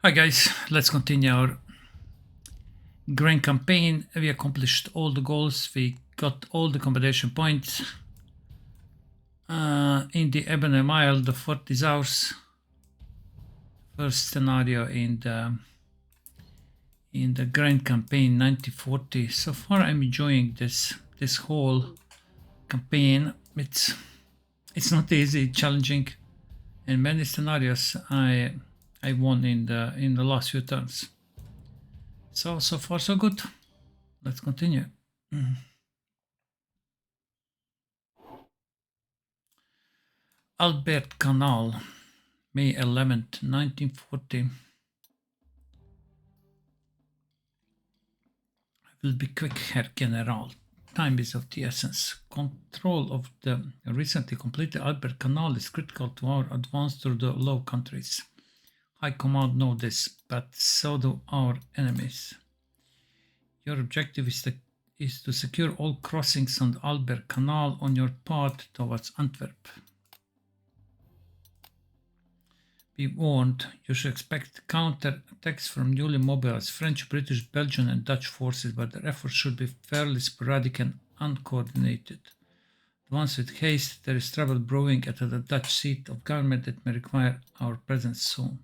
Hi guys, let's continue our grand campaign. We accomplished all the goals, we got all the combination points. In the Ebony Mile, the fort is ours. First scenario in the grand campaign 1940. So far I'm enjoying this whole campaign. It's not easy, challenging. In many scenarios I won in the last few turns. So far so good. Let's continue. Albert Canal, May 11th, 1940. I will be quick, Herr General. Time is of the essence. Control of the recently completed Albert Canal is critical to our advance through the Low Countries. High Command know this, but so do our enemies. Your objective is to secure all crossings on the Albert Canal on your path towards Antwerp. Be warned, you should expect counter-attacks from newly mobilized French, British, Belgian and Dutch forces, but their efforts should be fairly sporadic and uncoordinated. Advance with haste, there is trouble brewing at the Dutch seat of government that may require our presence soon.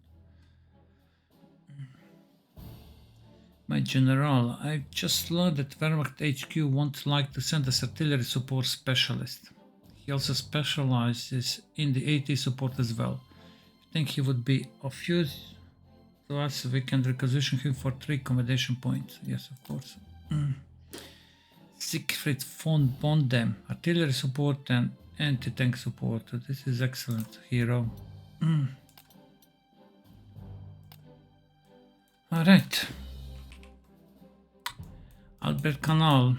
My General, I've just learned that Wehrmacht HQ won't like to send us artillery support specialist. He also specializes in the AT support as well. I think he would be of use to us. We can requisition him for 3 commendation points. Yes, of course. Siegfried von Bondem, artillery support and anti-tank support. This is excellent, hero. Alright. Albert Canal.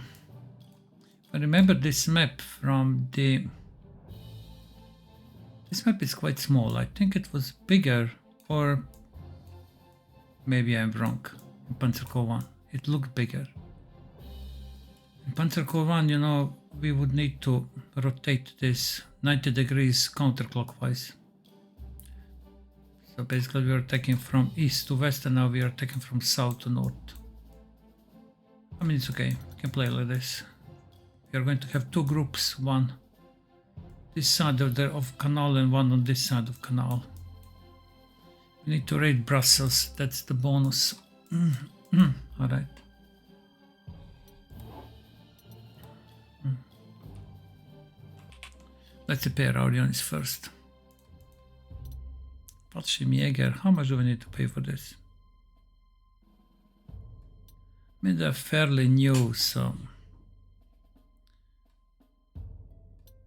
I remember this map from the... This map is quite small. I think it was bigger, or maybe I'm wrong. In Panzer Corps 1, it looked bigger. In Panzer Corps 1, you know, we would need to rotate this 90 degrees counterclockwise. So basically we are taking from east to west, and now we are taking from south to north. I mean, it's okay, we can play like this. We are going to have 2 groups, one this side of Canal and one on this side of Canal. We need to raid Brussels, that's the bonus. Alright. Let's repair our units first. Jäger, how much do we need to pay for this? I mean, they're fairly new, so...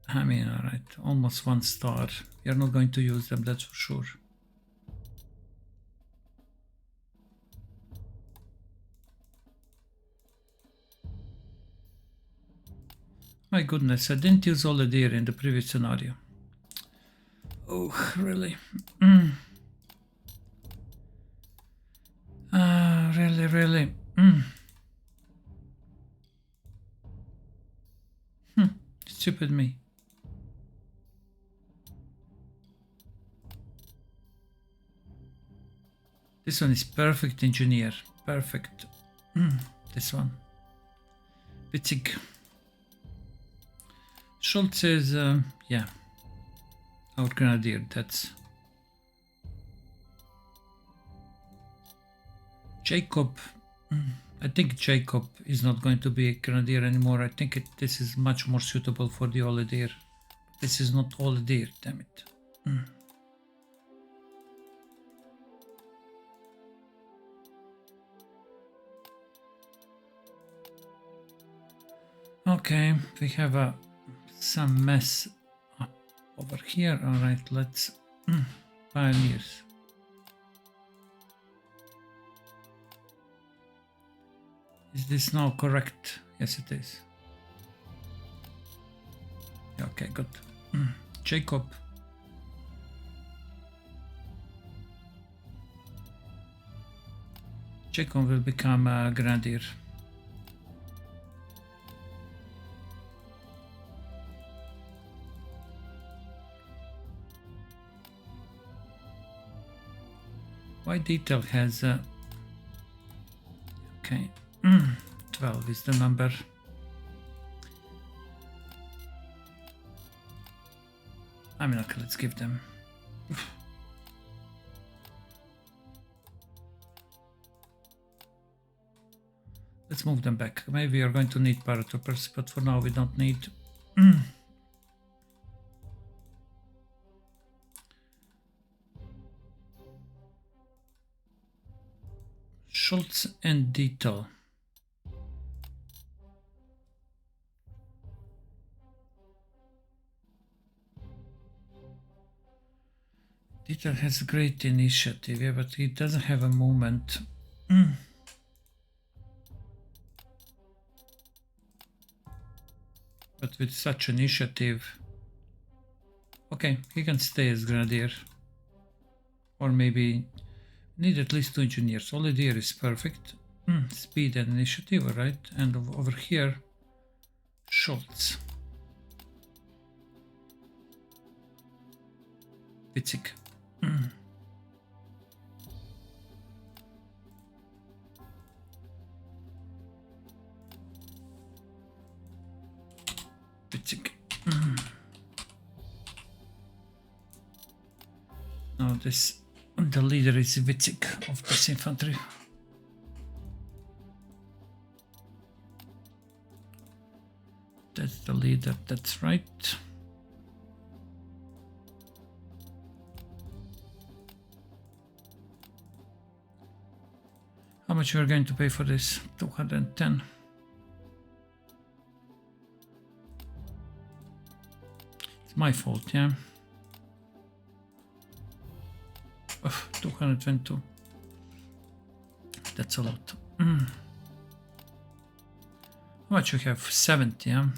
I mean, alright, almost 1 star. We are not going to use them, that's for sure. My goodness, I didn't use all the deer in the previous scenario. Oh, really? Really? Stupid me. This one is perfect engineer. Perfect. This one. Witzig. Schultz is, yeah. Our grenadier, that's... Jacob. I think Jacob is not going to be a grenadier anymore. I think this is much more suitable for the Olidier. This is not Olidier, damn it. Okay, we have some mess up over here. Alright, let's... Pioneers. Is this now correct? Yes, it is. Okay, good. Jacob. Jacob will become a grenadier. Why detail has okay, 12 is the number. I mean, okay, let's give them. Let's move them back. Maybe you're going to need paratroopers, but for now we don't need. Schultz and Detail. Dieter has great initiative, yeah, but he doesn't have a movement. But with such initiative, okay, he can stay as Grenadier. Or maybe need at least 2 engineers. Solidier is perfect. Speed and initiative, alright. And over here, Schultz. Witzig. Witzig. Now the leader is Witzig of this infantry. That's the leader, that's right. How much we are going to pay for this? 210. It's my fault, yeah. 222. That's a lot. How much we have? 70, yeah.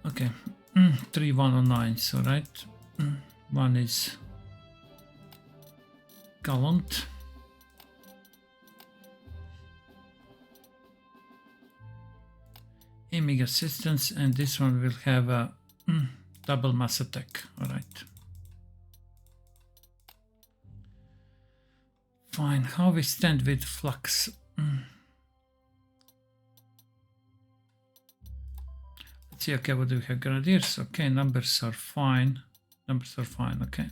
Okay. 3109, so right. One is Gallant. Aiming assistance, and this one will have a double mass attack. All right. Fine. How we stand with flux? Let's see. Okay, what do we have? Grenadiers. Okay, numbers are fine. Numbers are fine. Okay.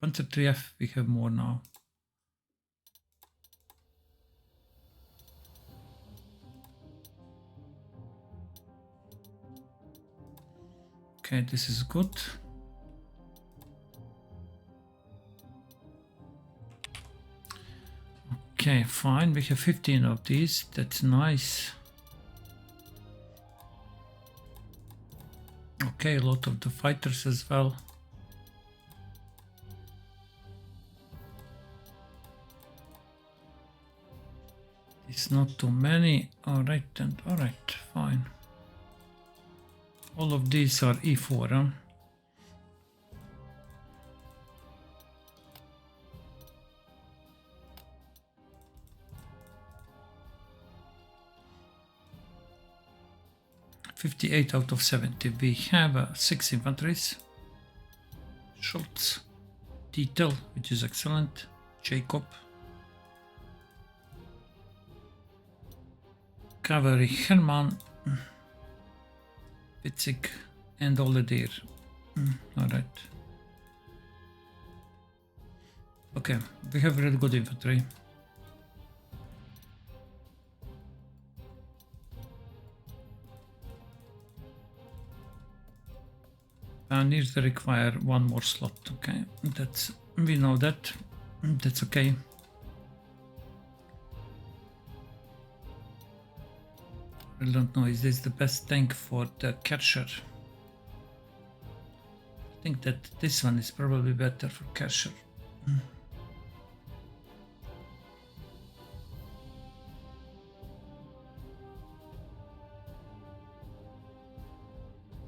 Panzer 3F. We have more now. Okay, this is good. Okay, fine. We have 15 of these. That's nice. Okay, a lot of the fighters as well. It's not too many. All right, and all right, fine. All of these are E4, huh? $58 out of 70. We have 6 infantries. Schultz, Detail, which is excellent. Jacob. Cavalry, Hermann. Witzig and Solidier. Alright. Okay, we have really good infantry. Pioneers require 1 more slot. Okay, we know that. That's okay. I don't know, is this the best tank for the Kesler? I think that this one is probably better for Kesler. I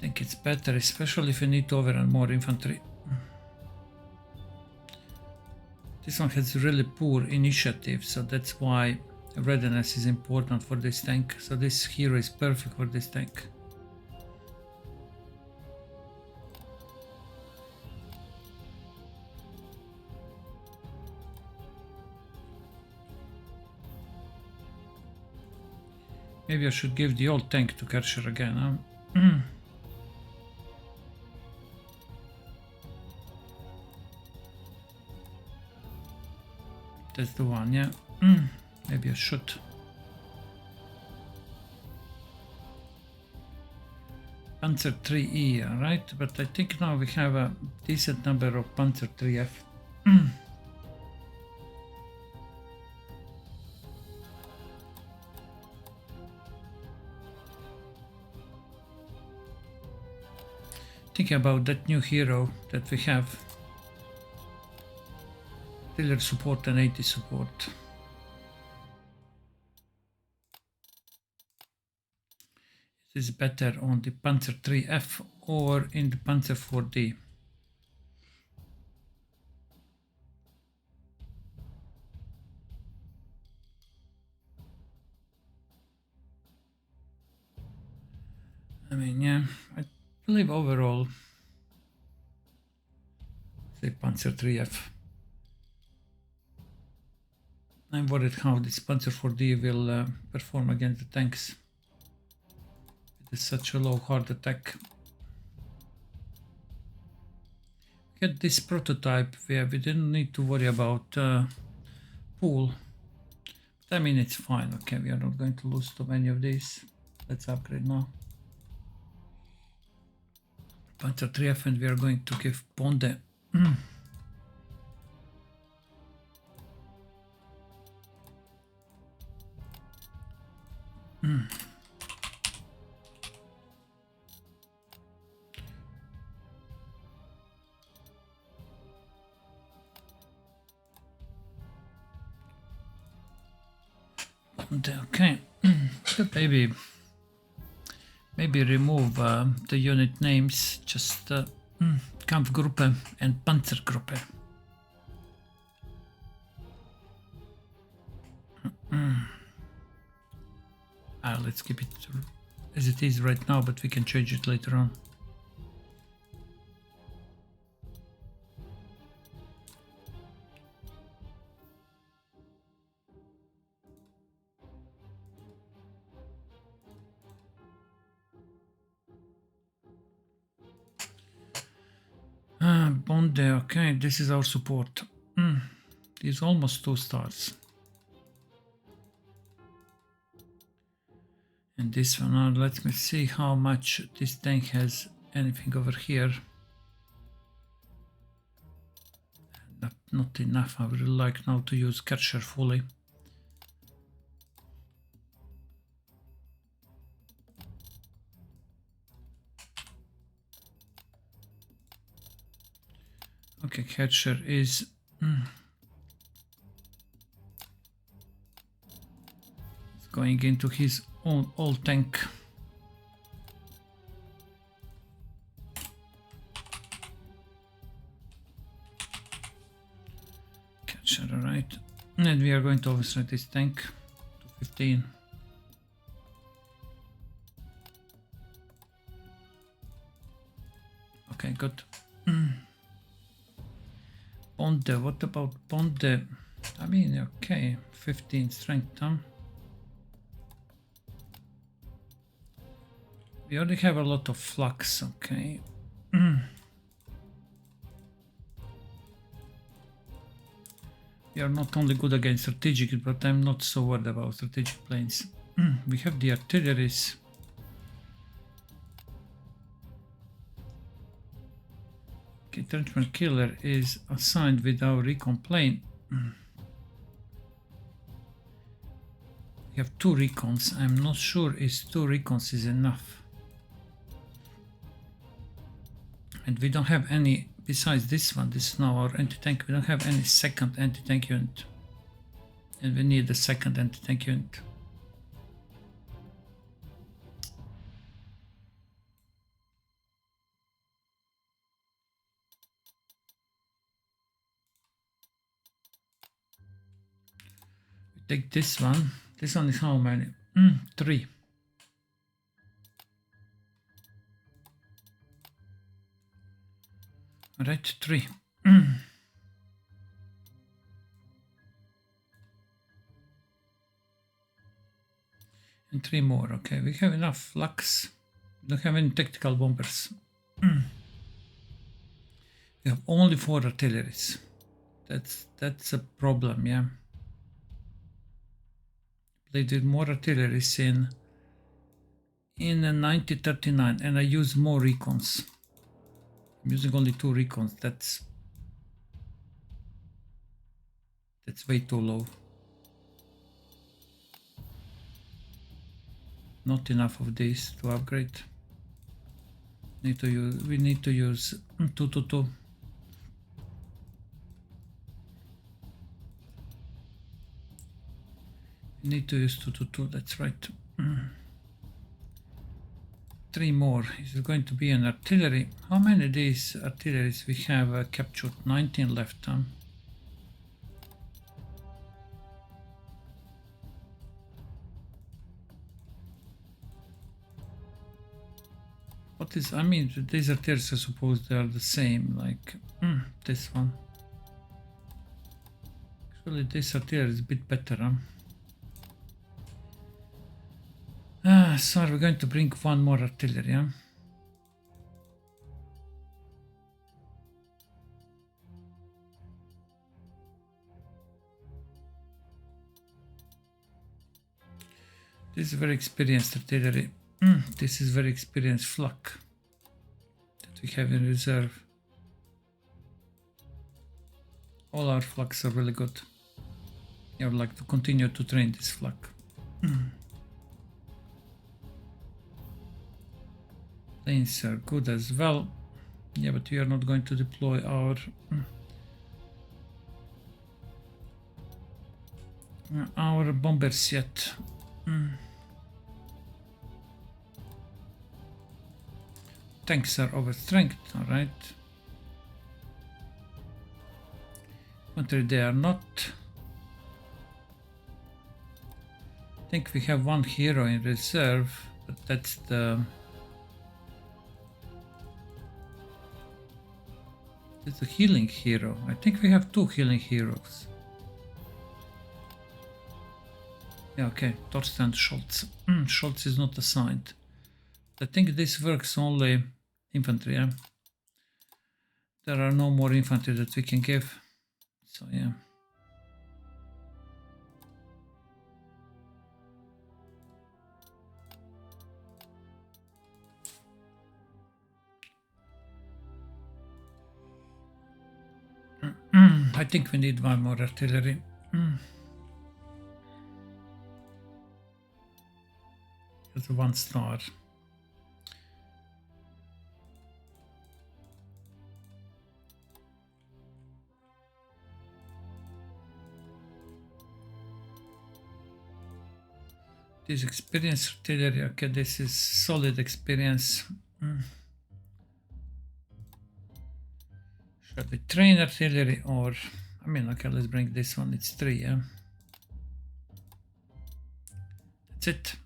think it's better, especially if you need to overrun more infantry. This one has really poor initiative, so that's why readiness is important for this tank. So this hero is perfect for this tank. Maybe I should give the old tank to Kesler again, huh? That's the one, yeah. Maybe I should. Panzer 3E, right? But I think now we have a decent number of Panzer 3F. Think about that new hero that we have. Artillery support and 80 support. Is better on the Panzer 3F or in the Panzer 4D? I mean, yeah, I believe overall, say Panzer 3F. I'm worried how this Panzer 4D will perform against the tanks. It is such a low hard attack. Get this prototype where we didn't need to worry about pool. But I mean, it's fine. Okay, we are not going to lose too many of these. Let's upgrade now. Panzer 3F, and we are going to give Bonde. Okay, but maybe remove the unit names, just Kampfgruppe and Panzergruppe. Let's keep it as it is right now, but we can change it later on. Bonde, okay, this is our support. It's almost 2 stars. And this one, let me see how much this tank has anything over here. Not enough. I would really like now to use Kesler fully. Okay, Kesler is going into his own old tank. Kesler, alright. And we are going to overstrike this tank to 15. Okay, good. Bonde, what about Bonde? I mean, okay, 15 strength, huh? We already have a lot of flux, okay. We are not only good against strategic, but I'm not so worried about strategic planes. We have the artilleries. Okay, Trenchman Killer is assigned with our recon plane. We have 2 recons. I'm not sure if 2 recons is enough. And we don't have any, besides this one, this is now our anti-tank, we don't have any second anti-tank unit. And we need a second anti-tank unit. take this one. This one is how many? 3. Right, 3. And 3 more. Okay, we have enough flux. We don't have any tactical bombers. We have only 4 artilleries. That's a problem, yeah. Played with more artilleries in 1939, and I use more recons. I'm using only 2 recons. That's way too low. Not enough of these to upgrade. We need to use 222. We need to use 222, that's right. 3 more. Is it going to be an artillery? How many of these artilleries we have captured? 19 left. What is, I mean, these artilleries, I suppose they are the same, like this one. Actually, this artillery is a bit better. So we're going to bring 1 more artillery. This is very experienced artillery. This is very experienced flak that we have in reserve. All our flaks are really good. I would like to continue to train this flak. Planes are good as well. Yeah, but we are not going to deploy our bombers yet. Tanks are overstrength, alright. Infantry they are not. I think we have 1 hero in reserve, but that's the healing hero. I think we have 2 healing heroes. Yeah, okay, Torsten Schultz. Schultz is not assigned. I think this works only infantry, yeah. There are no more infantry that we can give. So yeah. I think we need 1 more artillery. That's a 1 star. This experienced artillery, okay, this is solid experience. Should we train artillery or, I mean, okay, let's bring this one, it's 3, yeah. That's it.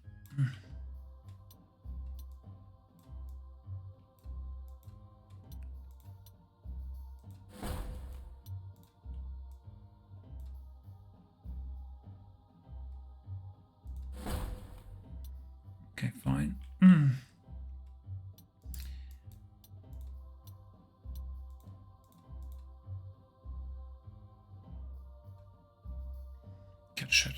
Okay, fine. Catcher.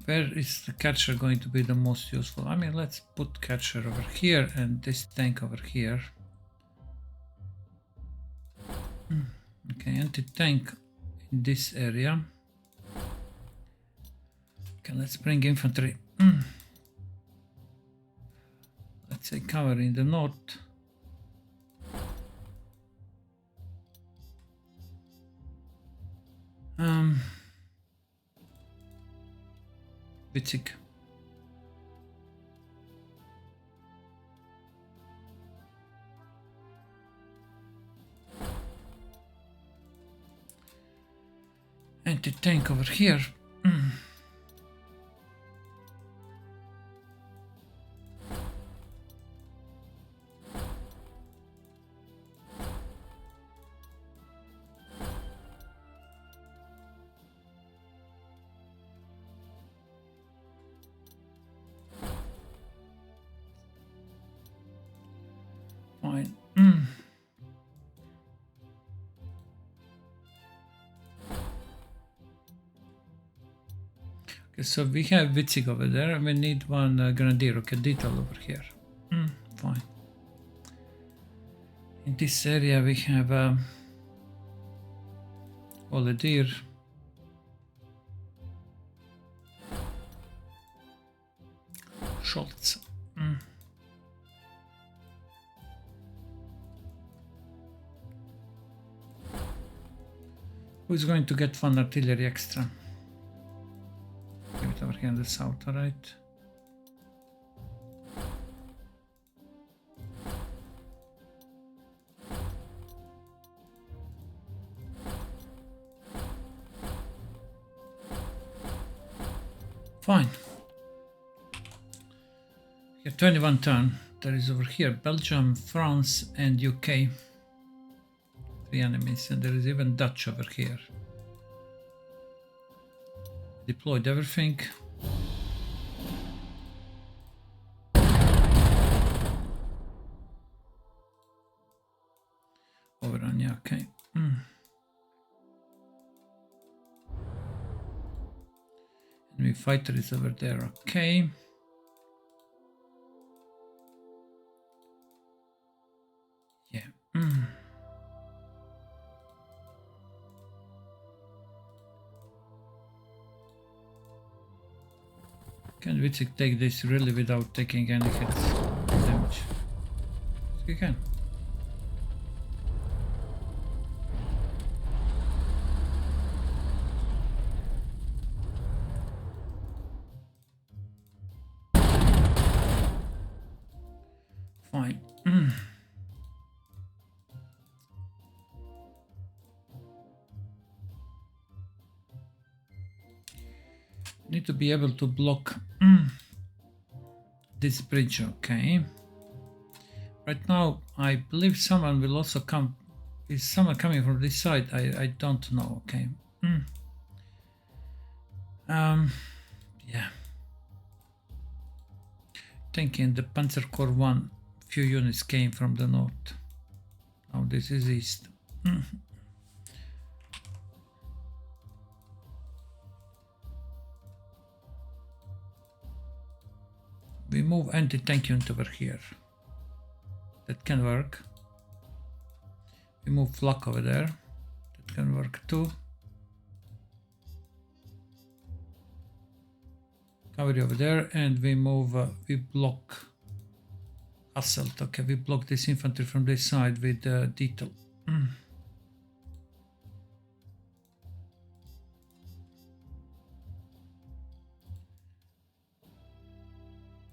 Where is the catcher going to be the most useful? I mean, let's put catcher over here and this tank over here. Okay, anti-tank in this area. Okay, let's bring infantry. Let's say cover in the north. Witzig. anti-tank over here. Fine. Okay, so we have Witzig over there, and we need one Grenadier. Okay, detail over here. Fine. In this area we have Volunteer. Schultz. Who's going to get one artillery extra? Give it over here in the south, alright. Fine. We have 21 turn. There is over here Belgium, France, and UK. 3 enemies, and there is even Dutch over here. Deployed everything. Overrun, yeah, okay. Enemy fighter is over there, okay. Yeah. Can Witzig take this really without taking any hits damage? Yes, he can. Fine. Need to be able to block this bridge, okay. Right now I believe someone will also come. Is someone coming from this side? I don't know, okay. Yeah. Thinking the Panzer Corps 1 few units came from the north. Now this is east. We move anti-tank unit over here. That can work. We move flak over there. That can work too. Cavalry over there, and we move. We block assault. Okay, we block this infantry from this side with detail.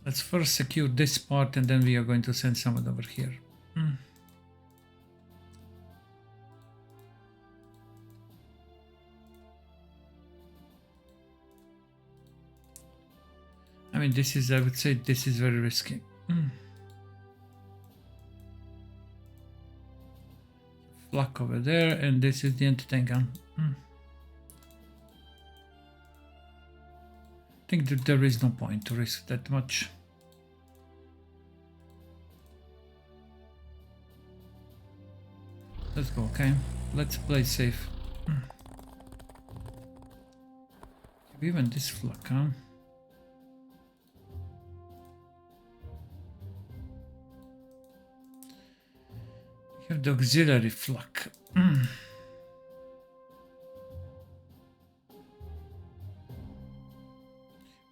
Let's first secure this part, and then we are going to send someone over here. I mean, this is, I would say, this is very risky. Flak over there, and this is the anti-tank gun. I think that there is no point to risk that much. Let's go, okay? Let's play safe. Even this flak, huh? We have the auxiliary flak.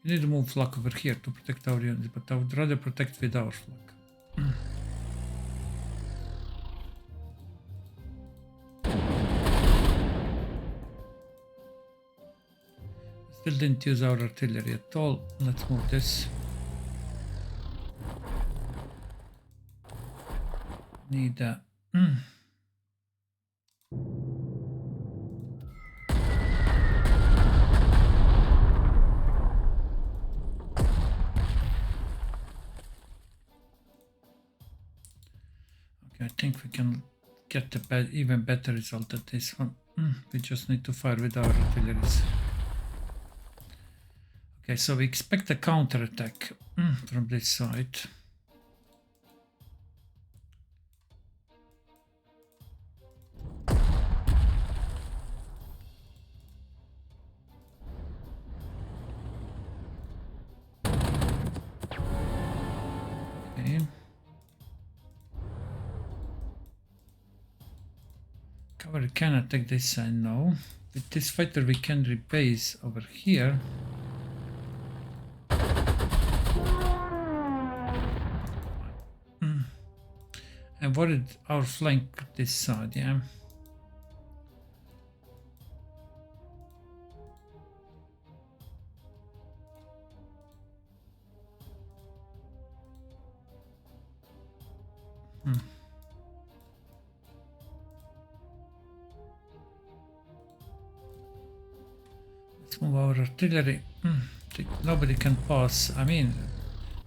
We need to move flak over here to protect our units, but I would rather protect with our flak. Still didn't use our artillery at all. Let's move this. Need a... think we can get a even better result at this one. We just need to fire with our artilleries. Okay, so we expect a counterattack from this side. Okay. Cavalry can attack this side now. With this fighter we can rebase over here. I'm worried our flank this side, yeah. Let's move our artillery. Nobody can pass. I mean,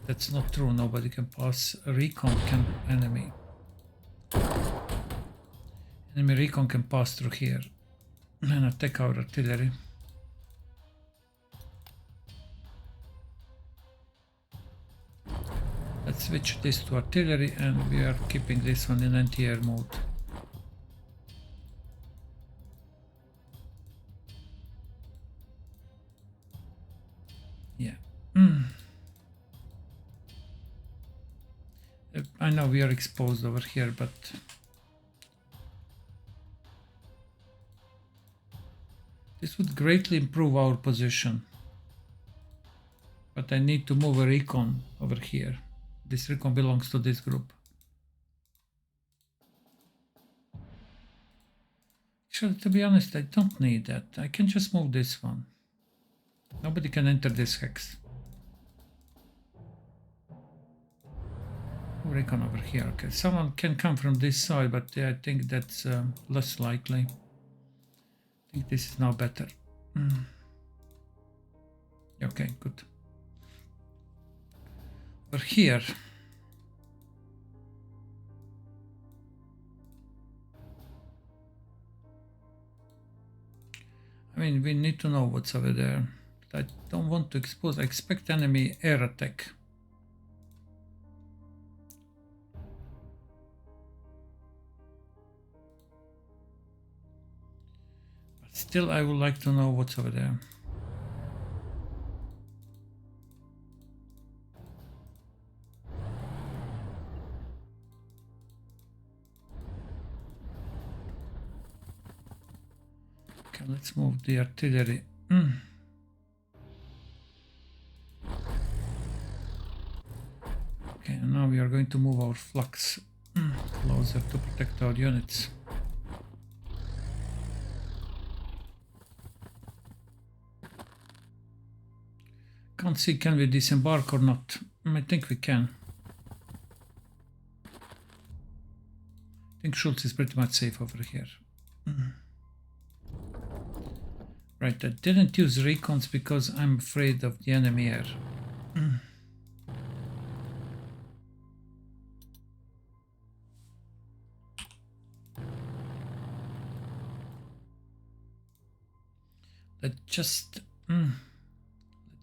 that's not true. Nobody can pass a recon enemy. Enemy recon can pass through here and attack our artillery. Let's switch this to artillery and we are keeping this one in anti-air mode. Yeah. I know we are exposed over here, but this would greatly improve our position. But I need to move a recon over here. This recon belongs to this group. Actually, to be honest, I don't need that. I can just move this one. Nobody can enter this hex. Recon over here. Okay, someone can come from this side, but I think that's less likely. I think this is now better. Okay, good. Over here. I mean, we need to know what's over there. I don't want to expose. I expect enemy air attack. But still, I would like to know what's over there. Okay, let's move the artillery. Okay, and now we are going to move our flux closer to protect our units. Can't see, can we disembark or not? I think we can. I think Schultz is pretty much safe over here. Right, I didn't use recons because I'm afraid of the enemy air. Let's just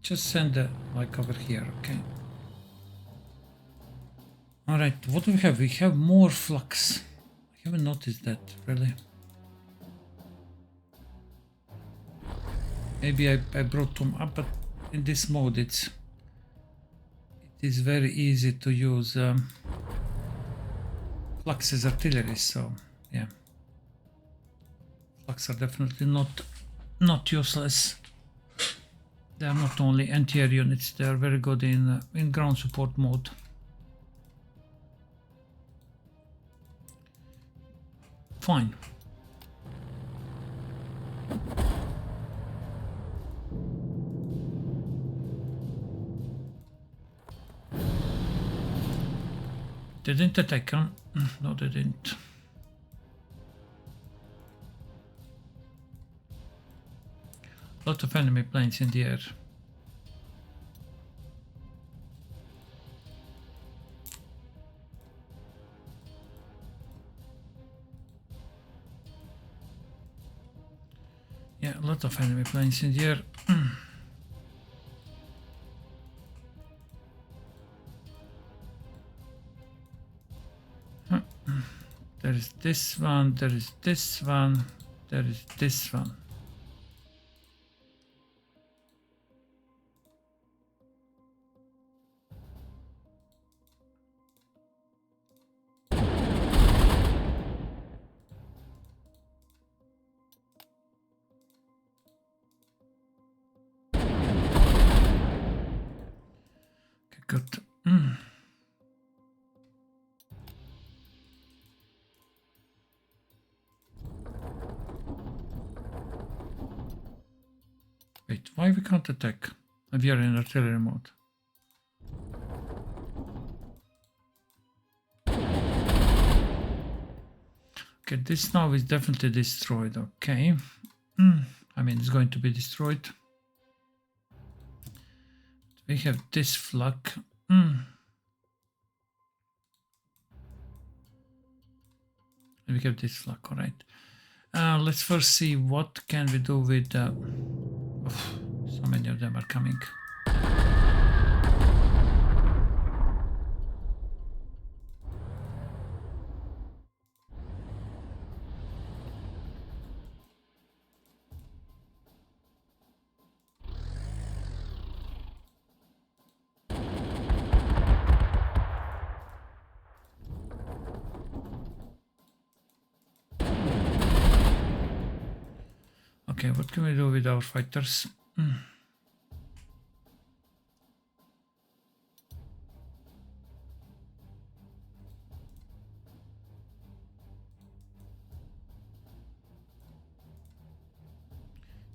send a like over here, okay? All right, what do we have? We have more flux. I haven't noticed that, really. Maybe I brought them up, but in this mode it is very easy to use flux as artillery, so yeah. Flux are definitely not useless. They are not only anti-air units, they are very good in ground support mode. Fine. They didn't attack, huh? No, they didn't. Lot of enemy planes in the air. lot of enemy planes in here. There is this one, there is this one, there is this one. Okay, good. Wait, why we can't attack? We are in artillery mode. Okay, this now is definitely destroyed. Okay. I mean, it's going to be destroyed. We have this flak. And we have this flak, all right. Let's first see what can we do with... so many of them are coming. Okay, what can we do with our fighters? I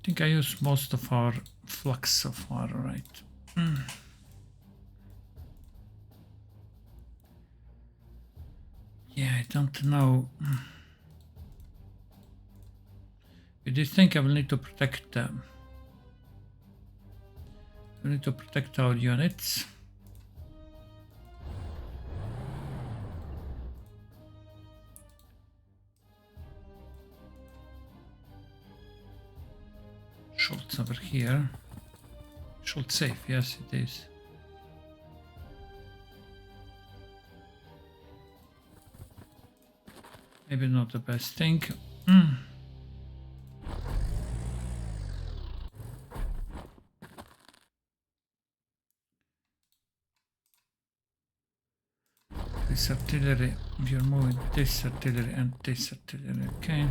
think I used most of our flux so far, right? Yeah, I don't know. With this thing, I will need to protect them. We need to protect our units. Schultz over here. Schultz safe, yes it is. Maybe not the best thing. This artillery, we are moving this artillery and this artillery, okay.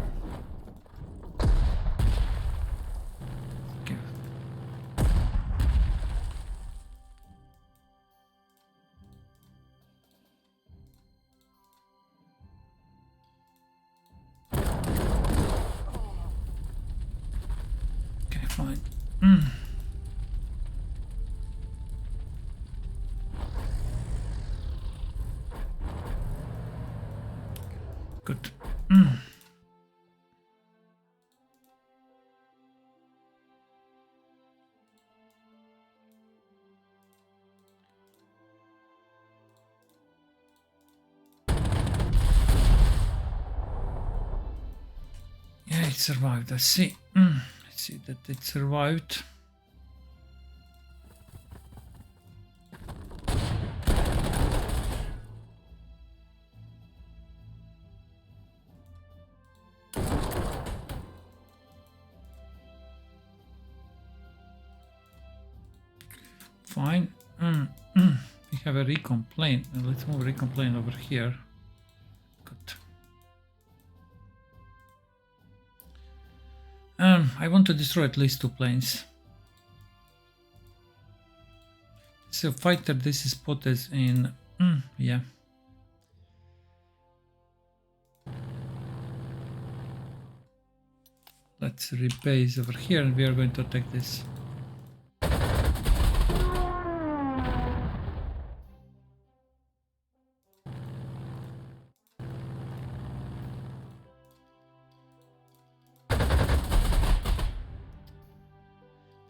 Okay, fine. Good. Yeah, it survived. I see. I see that it survived. Fine. We have a recon plane. Let's move recon plane over here. Good. I want to destroy at least 2 planes. So fighter, this is spotted in... yeah. Let's rebase over here and we are going to attack this.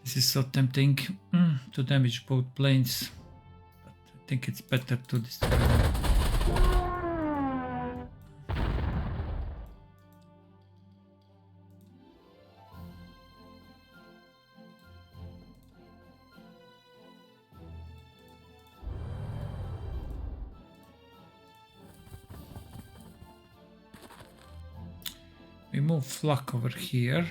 This is so tempting to damage both planes, but I think it's better to destroy them. We move flak over here.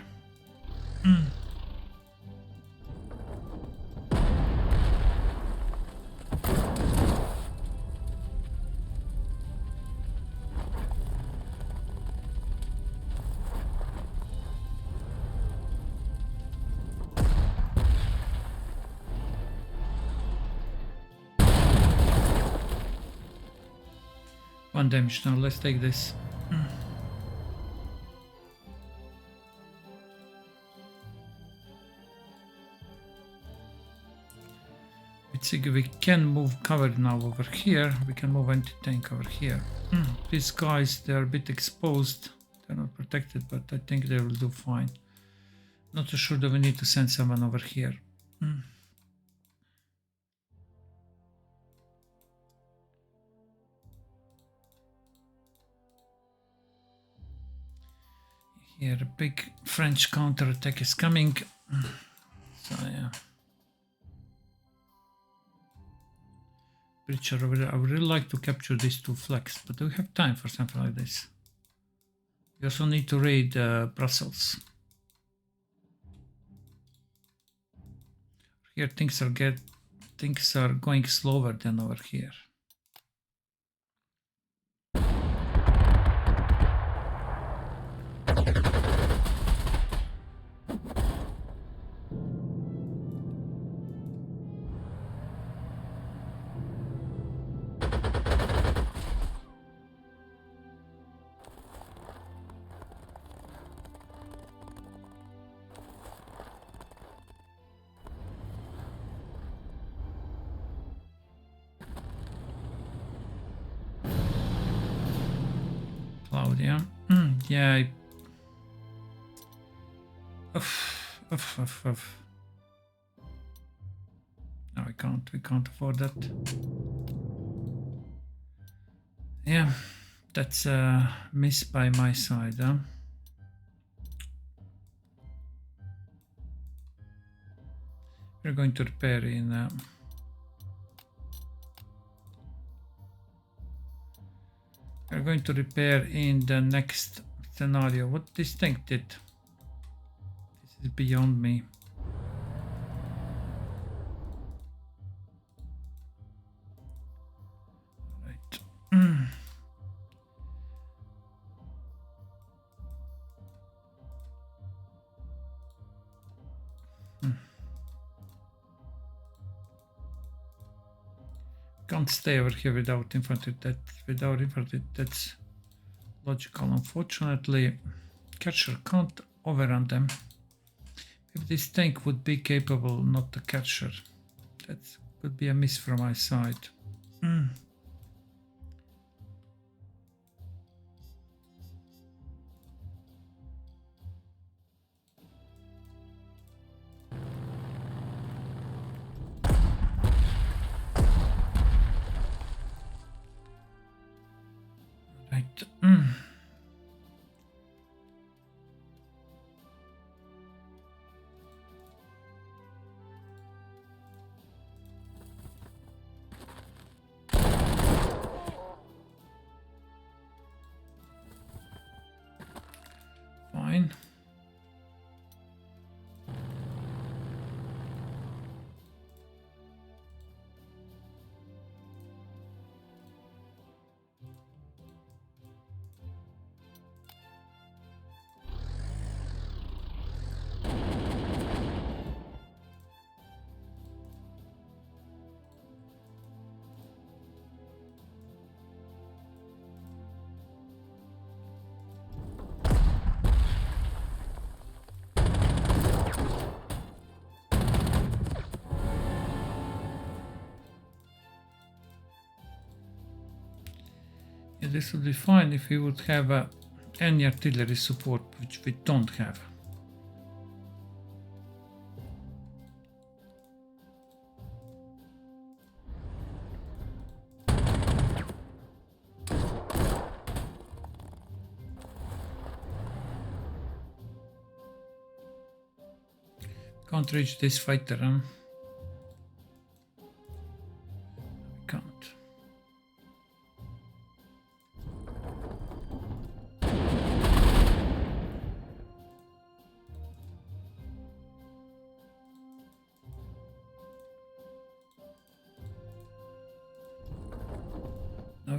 One damage now, let's take this. We can move cover now over here. We can move anti-tank over here. These guys, they're a bit exposed. They're not protected, but I think they will do fine. Not too sure that we need to send someone over here. Here, a big French counterattack is coming. So yeah. Breacher over there. I would really like to capture these two flags, but do we have time for something like this? We also need to raid Brussels. Here things are going slower than over here. Claudia. Yeah. No, we can't afford that. Yeah, that's a miss by my side, huh? We're going to repair in we're going to repair in the next scenario. What this tank did? This is beyond me. Right. Can't stay over here without infantry. That's logical. Unfortunately, catcher can't overrun them. If this tank would be capable, not the catcher, that could be a miss from my side. Fine. This would be fine if we would have any artillery support, which we don't have. Can't reach this fighter, huh? Can't.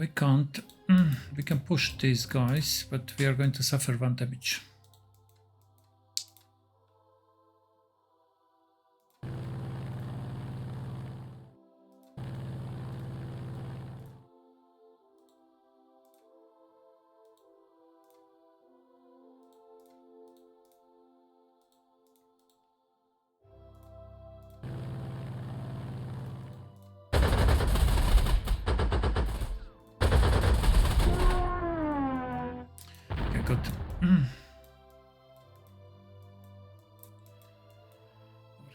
We can't. We can push these guys, but we are going to suffer 1 damage.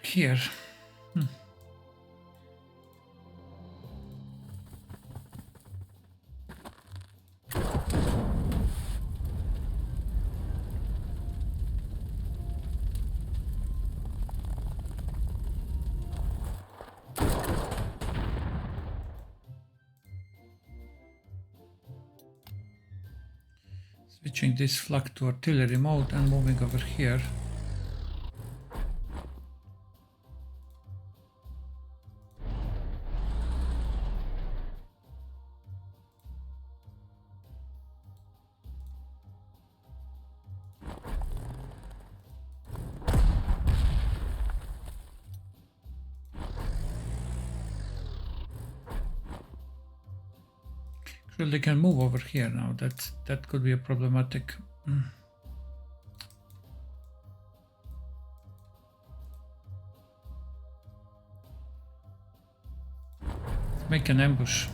Here. Switching this flak to artillery mode and moving over here. Actually, they can move over here now. That could be a problematic. Let's make an ambush.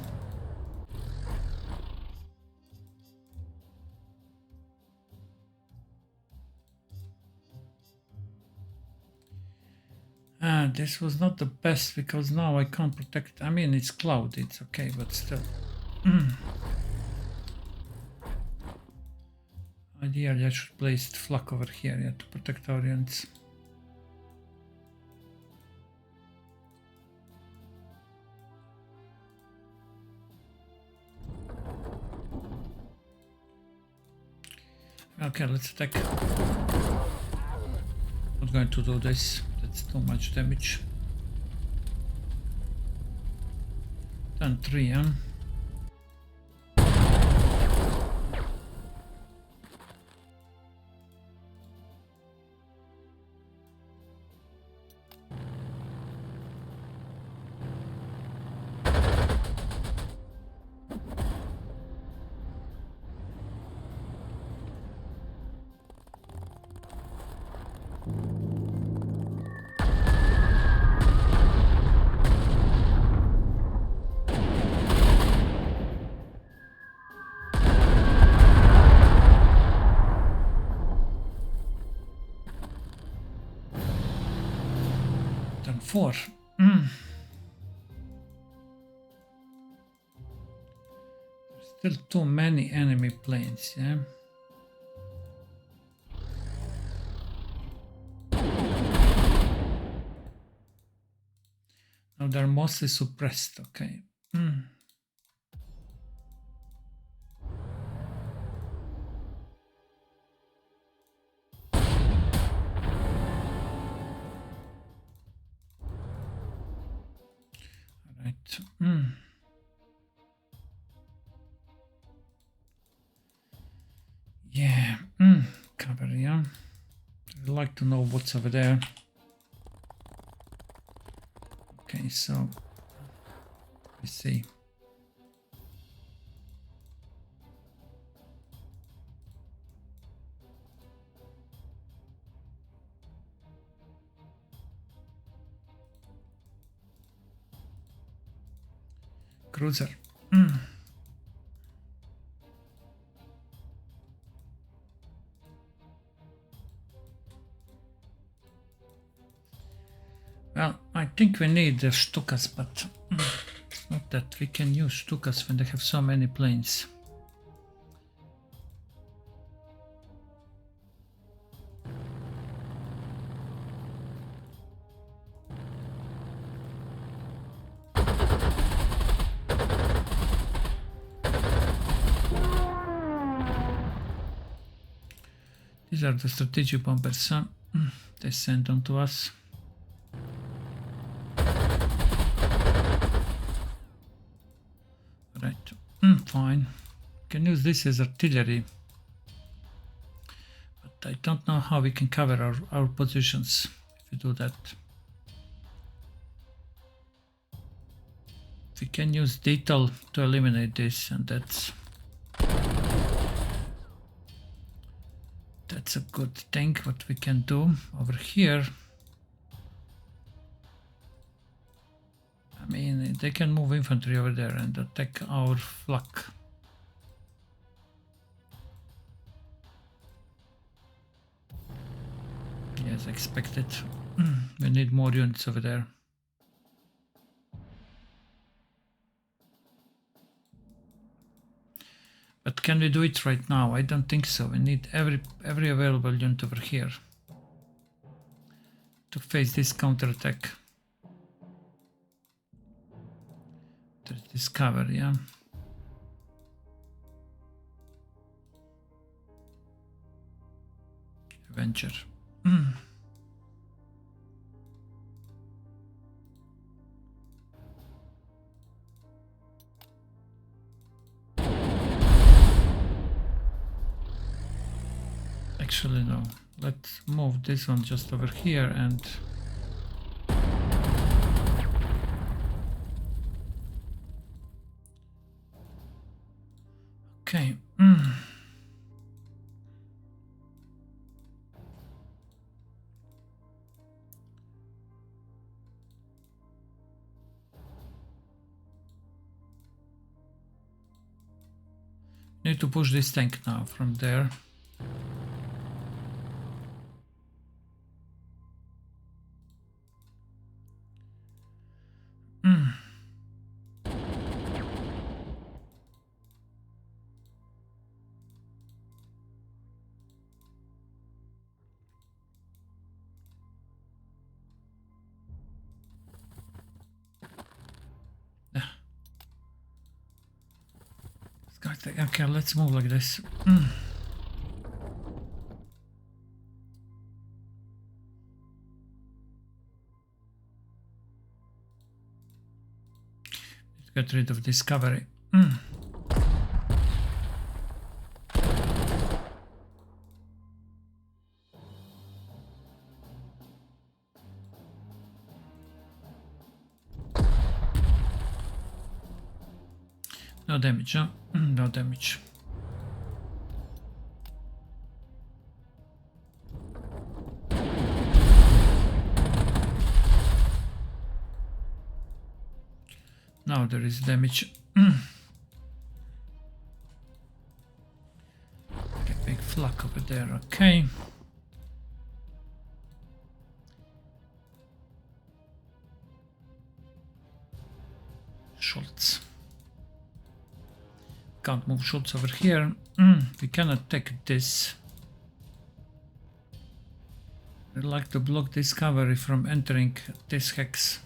This was not the best because now I can't protect. I mean, it's cloudy, it's okay, but still. Ideally, I should place the flak over here, yeah, to protect our units. Okay, let's attack. Not going to do this. That's too much damage. Done 3, huh? Done 4. Still too many enemy planes, yeah. Now they're mostly suppressed, okay. Alright. Yeah, cover, yeah. I'd like to know what's over there. Okay, so let's see. Cruiser. Well, I think we need the Stukas, but it's not that we can use Stukas when they have so many planes. These are the strategic bombers, huh? They sent them to us. Right. Fine. Can use this as artillery. But I don't know how we can cover our positions if we do that. We can use detail to eliminate this, and that's a good thing what we can do over here. I mean, they can move infantry over there and attack our flak. Yes, expected. We need more units over there. But can we do it right now? I don't think so. We need every available unit over here to face this counterattack. There's this cover, yeah. Avenger. Actually, no. Let's move this one just over here and okay. Need to push this tank now from there. Okay, let's move like this. Get rid of discovery. No damage, huh? No damage. Now there is damage. Okay, big flak over there, okay. Schultz. Can't move Schultz over here. We cannot take this. I'd like to block this cavalry from entering this hex.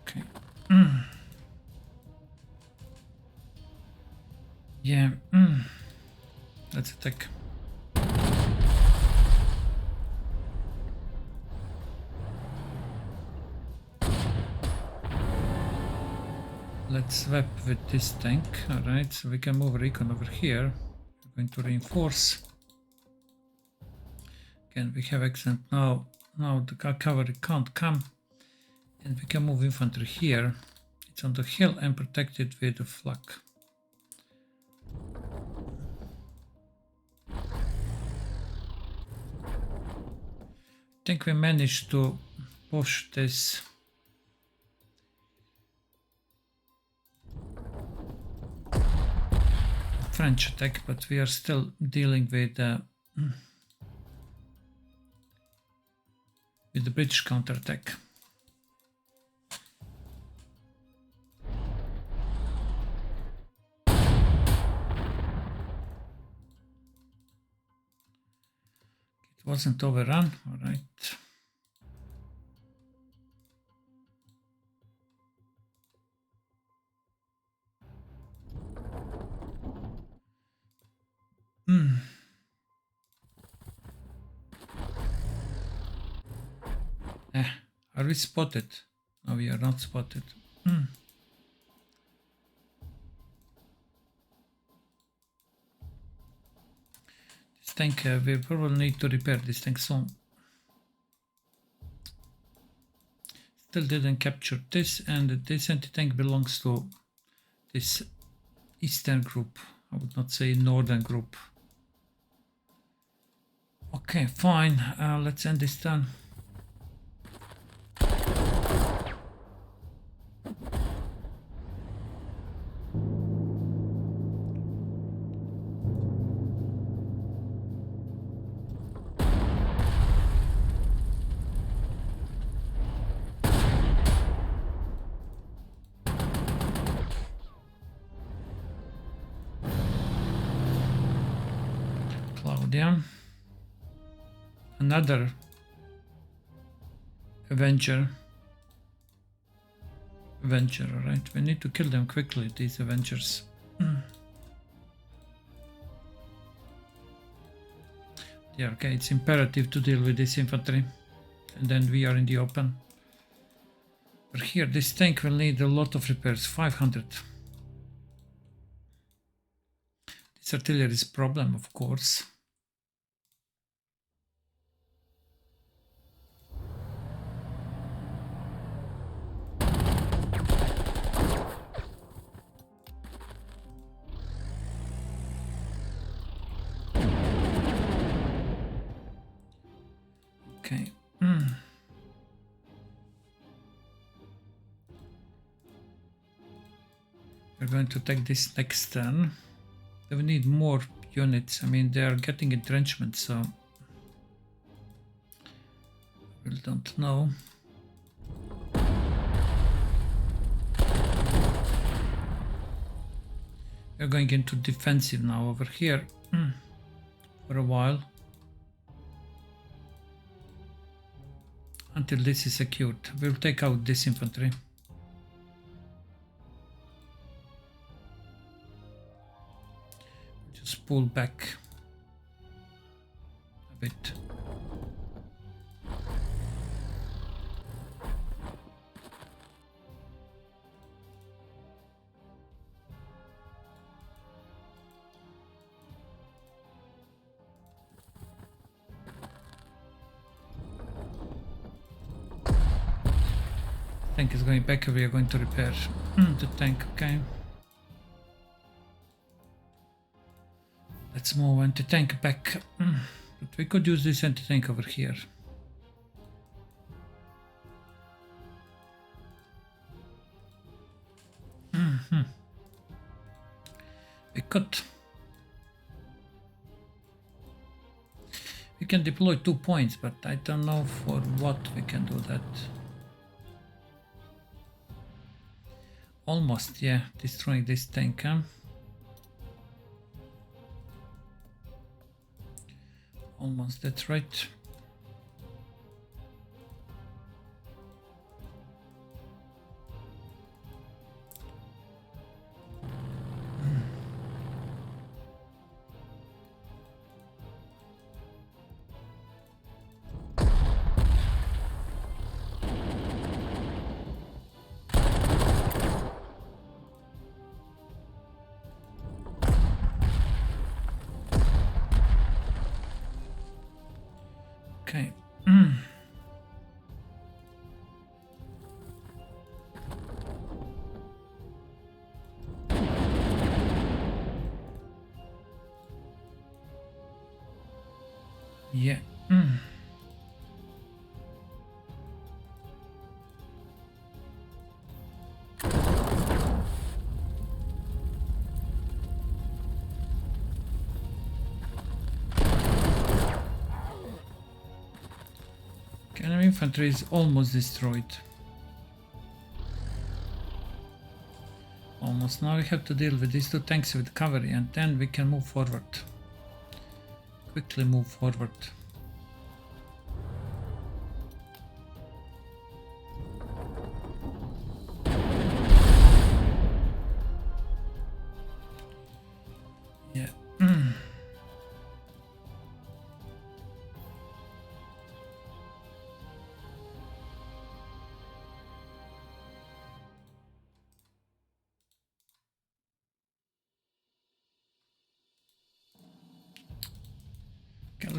Okay. Yeah. Let's attack. Let's swap with this tank. Alright, so we can move recon over here. We're going to reinforce. Again, we have accent now. Now the cavalry can't come. And we can move infantry here. It's on the hill and protected with a flak. I think we managed to push this French attack, but we are still dealing with the British counterattack. It wasn't overrun, all right. Are we spotted? No, we are not spotted. This tank, we probably need to repair this tank soon. Still didn't capture this, and this anti-tank belongs to this eastern group. I would not say northern group. Okay, fine. Let's end this turn. Claudia. Another Avenger, right? We need to kill them quickly, these Avengers. Yeah, okay, it's imperative to deal with this infantry, and then we are in the open. But here, this tank will need a lot of repairs, 500. This artillery is a problem, of course. Okay. We're going to take this next turn. We need more units. I mean, they are getting entrenchment, so we don't know. We're going into defensive now over here for a while. Until this is secured. We'll take out this infantry. Just pull back a bit. Tank is going back. We are going to repair the tank. Okay. Let's move anti-tank back. But we could use this anti-tank over here. We could. We can deploy 2 points, but I don't know for what we can do that. Almost, yeah, destroying this tank, huh? Almost, that's right. Okay. Yeah. Enemy infantry is almost destroyed. Almost. Now we have to deal with these 2 tanks with cavalry, and then we can move forward. Quickly move forward. Yeah.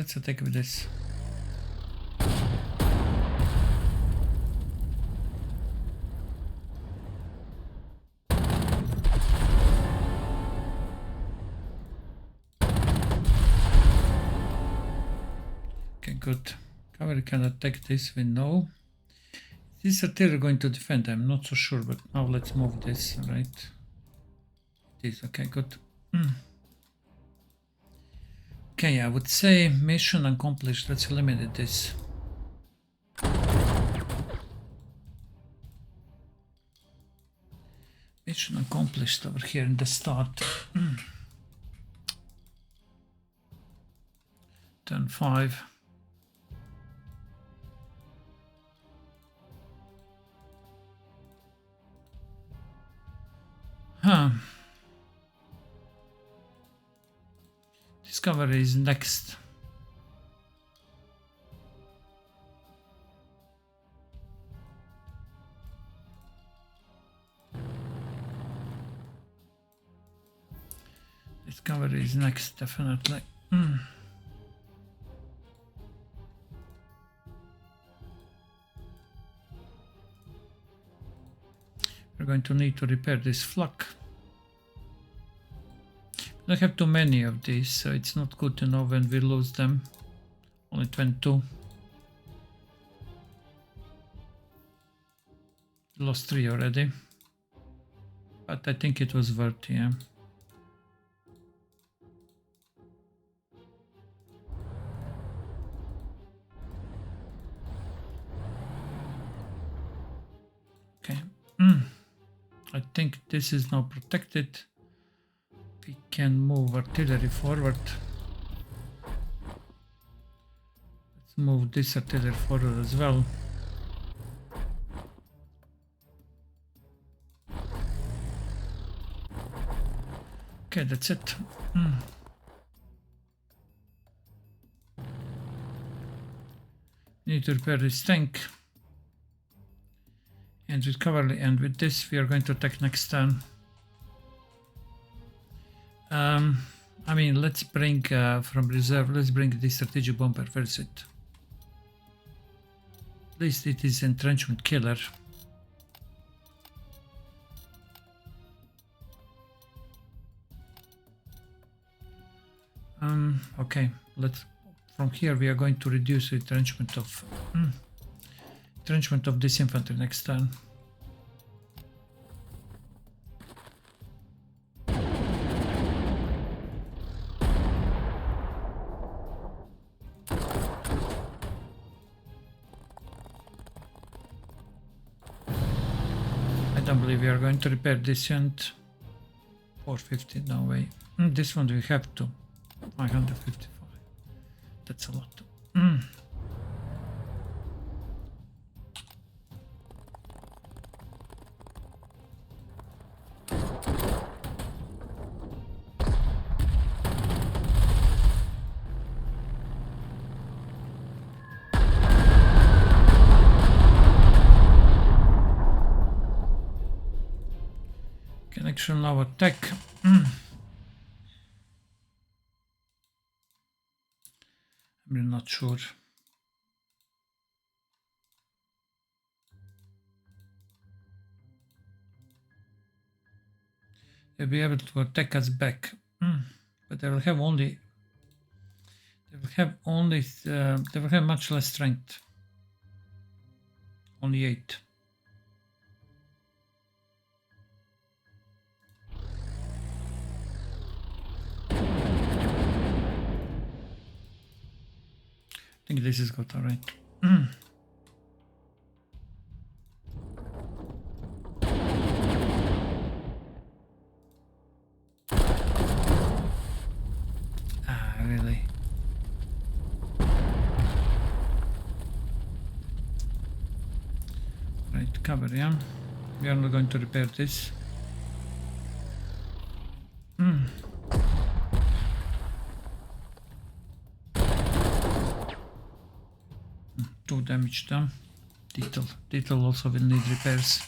let's attack with this. Okay, good. Cavalry can attack this, we know. Is artillery going to defend? I'm not so sure, but now let's move this, right? It is, okay, good. Okay, I would say mission accomplished. Let's eliminate this. Mission accomplished over here in the start. Turn 5. Discovery is next. Discovery is next, definitely. We're going to need to repair this flak. We don't have too many of these, so it's not good to know when we lose them. Only 22. Lost 3 already. But I think it was worth it, yeah. Okay. I think this is now protected. We can move artillery forward. Let's move this artillery forward as well. Okay, that's it. Need to repair this tank. And with cavalry, and with this we are going to attack next turn. I mean, let's bring from reserve, let's bring this strategic bomber. Where is it? At least it is entrenchment killer. Okay, let's, from here we are going to reduce the entrenchment of this infantry next turn. I don't believe we are going to repair this unit. 450, no way. This one we have to. 555. That's a lot. Connection now attack. I'm not sure. They'll be able to attack us back, but they will have only. They will have much less strength. Only 8. I think this is good, all right. Really? Right, cover, yeah. We are not going to repair this. 2 damage done. Detail also will need repairs.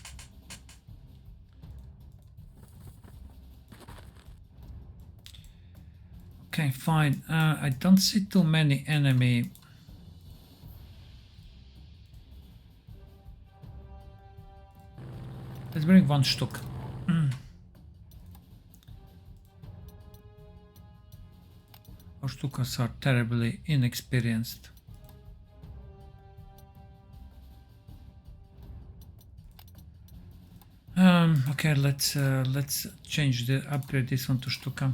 Okay, fine. I don't see too many enemy. Let's bring one Stück. Our Stukas are terribly inexperienced. Okay, let's change the upgrade this one to Stuka.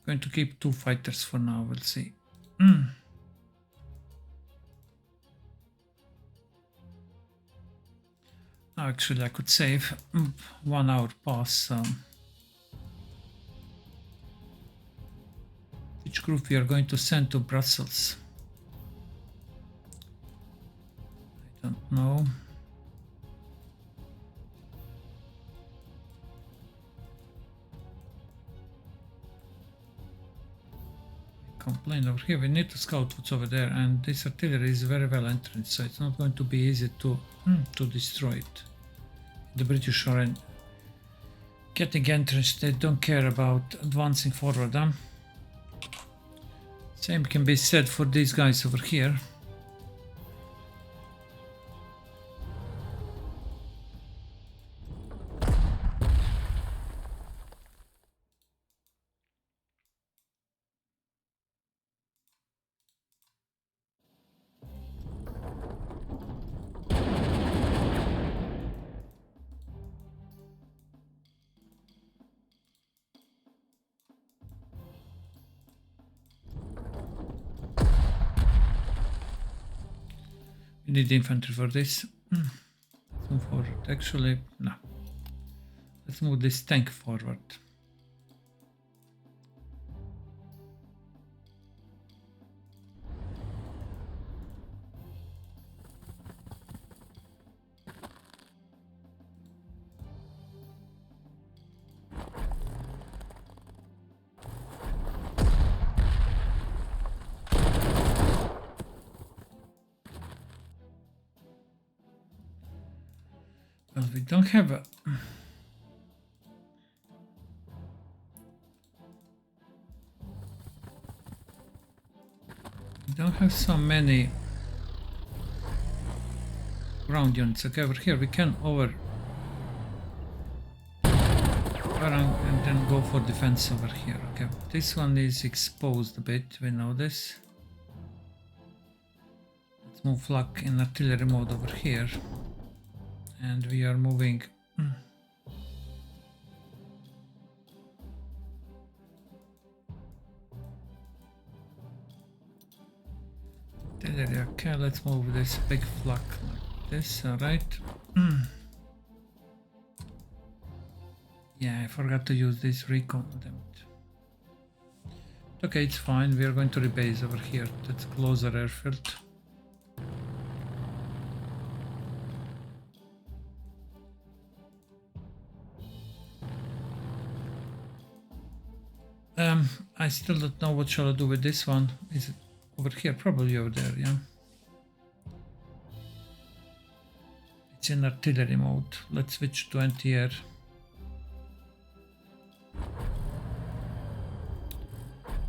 Going to keep 2 fighters for now. We'll see. Oh, actually, I could save 1 hour pass. Which group we are going to send to Brussels? I don't know. Complain over here. We need to scout what's over there, and this artillery is very well entrenched, so it's not going to be easy to destroy it. The British are getting entrenched. They don't care about advancing forward. Same can be said for these guys over here. We need infantry for this. Let's move forward. Actually, no. Let's move this tank forward. Well, we don't have a... We don't have so many ground units. Okay, over here we can overrun and then go for defense over here. Okay, this one is exposed a bit, we know this. Let's move flak in artillery mode over here. And we are moving okay, let's move this big flak like this, alright. Yeah, I forgot to use this recon. Damn it. Okay, it's fine, we are going to rebase over here. That's closer airfield. I still don't know what shall I do with this one. Is it over here? Probably over there, yeah. It's in artillery mode. Let's switch to anti-air.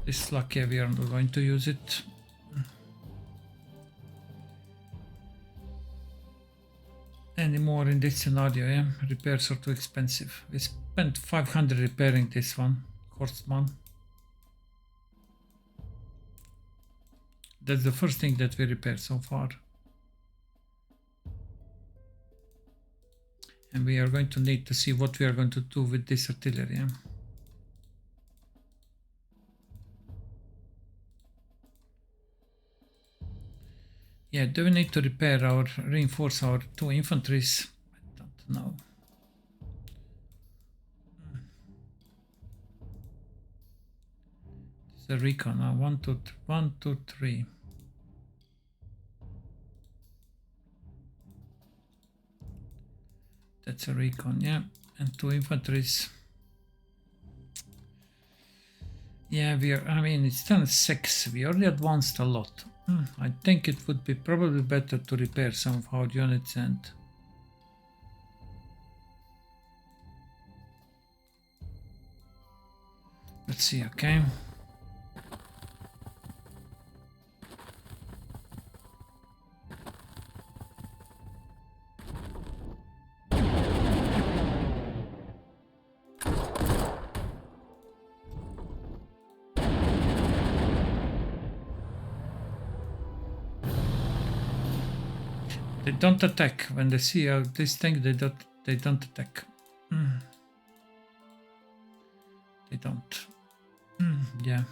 This lucky we are not going to use it. Anymore in this scenario, yeah. Repairs are too expensive. We spent 500 repairing this one, Horstman. That's the first thing that we repaired so far. And we are going to need to see what we are going to do with this artillery. Yeah, do we need to reinforce our 2 infantries? I don't know. It's a recon now. 1, 2, 3. That's a recon, yeah. And 2 infantries. Yeah, I mean, it's turn 6. We already advanced a lot. I think it would be probably better to repair some of our units and let's see, okay. They don't attack when they see this thing. They don't attack. They don't. Yeah.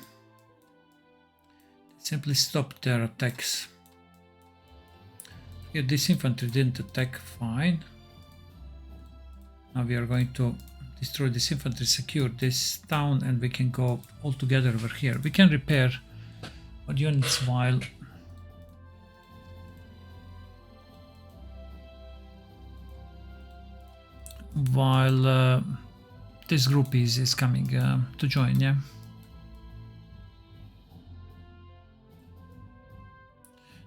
They simply stop their attacks. Here, this infantry didn't attack. Fine. Now we are going to destroy this infantry, secure this town, and we can go all together over here. We can repair our units while this group is coming to join, yeah.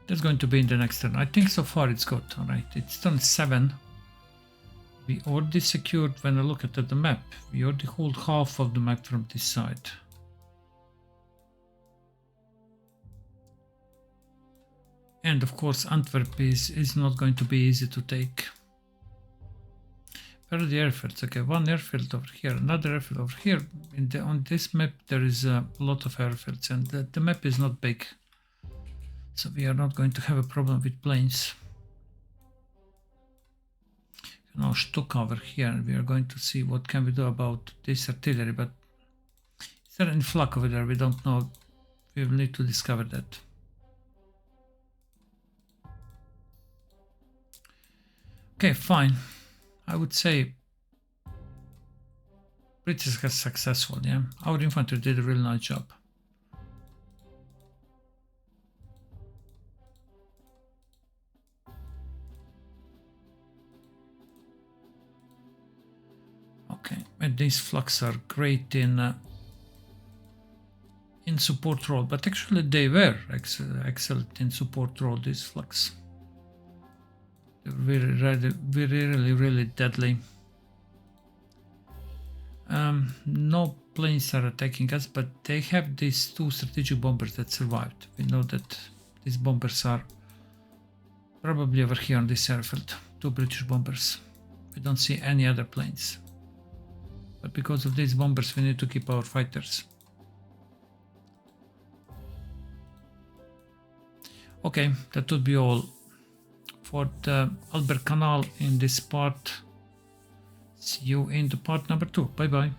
That's going to be in the next turn. I think so far it's good. All right, it's turn 7. We already secured, when I look at the map, we already hold half of the map from this side. And of course Antwerp is not going to be easy to take. Where are the airfields? Okay, one airfield over here, another airfield over here. On this map there is a lot of airfields, and the map is not big. So we are not going to have a problem with planes. Now Stuka over here, and we are going to see what can we do about this artillery, but is there any flak over there? We don't know. We will need to discover that. Okay, fine. I would say pretty successful, yeah. Our infantry did a really nice job. Okay, and these flags are great in support role, but actually they were excellent in support role, these flags. They're really deadly. No planes are attacking us, but they have these 2 strategic bombers that survived. We know that these bombers are probably over here on this airfield. 2 British bombers. We don't see any other planes. But because of these bombers, we need to keep our fighters. Okay, that would be all for the Albert Canal in this part. See you in the part number 2. Bye bye.